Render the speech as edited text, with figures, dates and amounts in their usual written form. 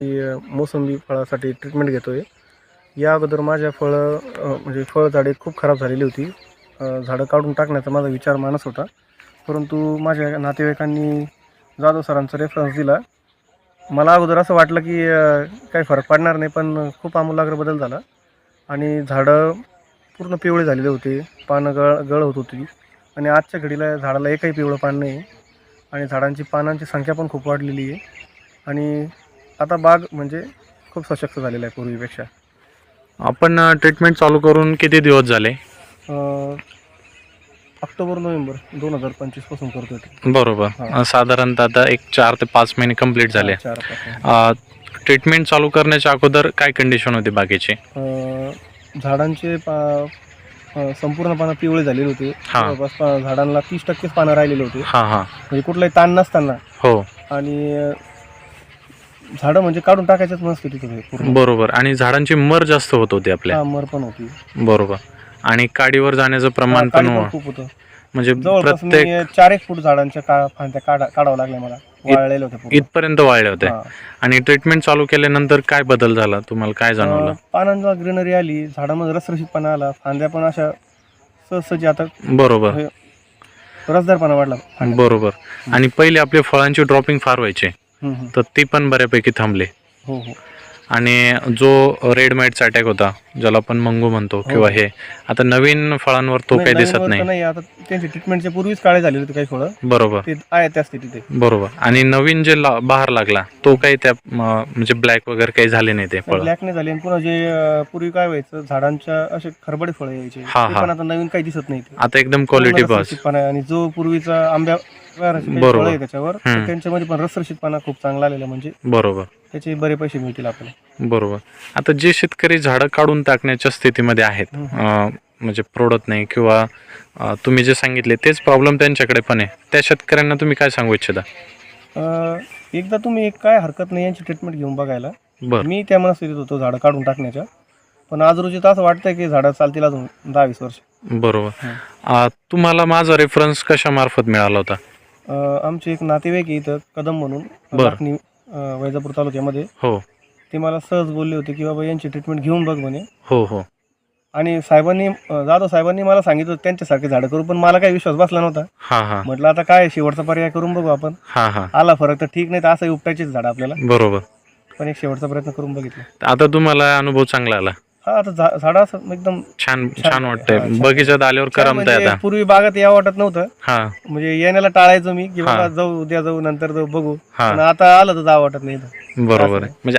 मोसंबी फळासाठी ट्रीटमेंट घेतोय. या अगोदर माझ्या म्हणजे फळझाडे खूप खराब झालेली होती. झाडं काढून टाकण्याचा माझा विचार मानस होता. परंतु माझ्या नातेवाईकांनी जाधव सरांचा रेफरन्स दिला. मला अगोदर असं वाटलं की काही फरक पडणार नाही, पण खूप आमूलाग्र बदल झाला आणि झाडं पूर्ण पिवळे झालेले होते. पानं गळ होत होती आणि आजच्या घडीला झाडाला एकही पिवळं पान नाही आणि झाडांची पानांची संख्या पण खूप वाढलेली आहे आणि आता बाग म्हणजे खूप सशक्त झालेला आहे पूर्वीपेक्षा. आपण ट्रीटमेंट चालू करून किती दिवस झाले? ऑक्टोबर-नोव्हेंबर 2025 पासून करतोय ते. बरोबर. साधारणतः आता एक 4 ते 5 महिने कंप्लीट झाले. 4-5 महिने. ट्रीटमेंट चालू करण्याच्या अगोदर काय कंडिशन होती बागेची? झाडांचे संपूर्ण पानं पिवळे झालेले होते. हा. जवळपास झाडांना 30% पानं राहिलेले होते. हां हां. म्हणजे कुठलाही ताण नसताना. हो. आणि झाडं म्हणजे काढून टाकायच्याच मनस्थितीत होते पूर्ण. बरोबर. आणि झाडांची मर जास्त होत होती आपल्या. मर पण होती. बरोबर. आणि काडीवर जाण्याचं प्रमाण काडी पण खूप होतं. म्हणजे जवळपास मी प्रत्येक 4-1 फूट झाडांच्या फांद्या काढावं लागल्या मला. वाळलेले होते पूर्ण. इथपर्यंत वाळले होते. हां. आणि ट्रीटमेंट चालू केल्यानंतर काय बदल झाला, तुम्हाला काय जाणवलं? पानांचा ग्रीनरी आली, झाडामध्ये रसरशीतपणा आला, फांद्या पण अशा सहज आता बरोबर. रसदारपणा वाढला. बरोबर. आणि पहिले आपले फळांची ड्रॉपिंग फार व्हायचे, तर ती पण बऱ्यापैकी थांबले. हो हो. आणि जो रेड माइटचा अटॅक होता, ज्याला आपण मंगू म्हणतो किंवा हे, आता नवीन फळांवर तो काही दिसत नाही. आता त्यांची ट्रीटमेंटच्या पूर्वीच काळे झालेले होते काही फळं. बरोबर. ते आहे त्या स्थितीत आहे. बरोबर. आणि नवीन जे बहार लागला तो काही त्या म्हणजे ब्लॅक वगैरे काही झाले नाही ते फळ? ब्लॅक नाही झाले. आणि पुन्हा जे पूर्वी काय व्हायचं, झाडांच्या असे खरबडे फळं यायचे, ते पण आता नवीन काही दिसत नाही. आता एकदम क्वालिटी बस. आणि जो पूर्वीचा आंब्या फळ आहे त्याच्यावर, त्यांच्यामध्ये पण रसरशीतपणा खूप चांगला आलेला. म्हणजे बरोबर, त्याचे बरे पैसे मिळतील आपल्याला. बरोबर. आता जे शेतकरी झाडं काढून टाकण्याच्या स्थितीमध्ये आहेत, म्हणजे प्रोडक्ट नाही किंवा तुम्ही जे सांगितले तेच प्रॉब्लेम त्यांच्याकडे पण आहे, त्या शेतकऱ्यांना तुम्ही काय सांगू इच्छिता? एकदा तुम्ही काय हरकत नाही यांची ट्रीटमेंट घेऊन बघायला. मी त्या मनस्थितीत होतो झाडं काढून टाकण्याच्या, पण आज रोजी तर असं वाटतंय की झाडं चालतील अजून 10-20 वर्ष. बरोबर. तुम्हाला माझा रेफरन्स कशा मार्फत मिळाला होता? आमचे एक नातेवाईक आहे इथं कदम म्हणून, वैजापूर तालुक्यामध्ये. हो. ते मला सहज बोलले होते की बाबा यांची ट्रीटमेंट घेऊन बघ म्हणे. हो हो. आणि जाधव साहेबांनी मला सांगितलं त्यांच्यासारखे झाडं करू, पण मला काही विश्वास बसला नव्हता. हां हां. म्हटलं आता काय शेवटचा पर्याय करून बघू आपण. हां हां. आला फरक तर ठीक, नाही तर असंही उपटायचीच झाडं आपल्याला. बरोबर. पण एक शेवटचा प्रयत्न करून बघितला. आता तुम्हाला अनुभव चांगला आला? हा, आता झाडं असं एकदम छान छान वाटतंय. बगीचात आल्यावर करमतंय आता. पूर्वी बागात यावं वाटत नव्हतं. हां. म्हणजे येण्याला टाळायचो मी की बाबा जाऊ, उद्या जाऊ, नंतर जाऊ, बघू. पण आता आलं तर जावं वाटत नाही. बरोबर आहे. म्हणजे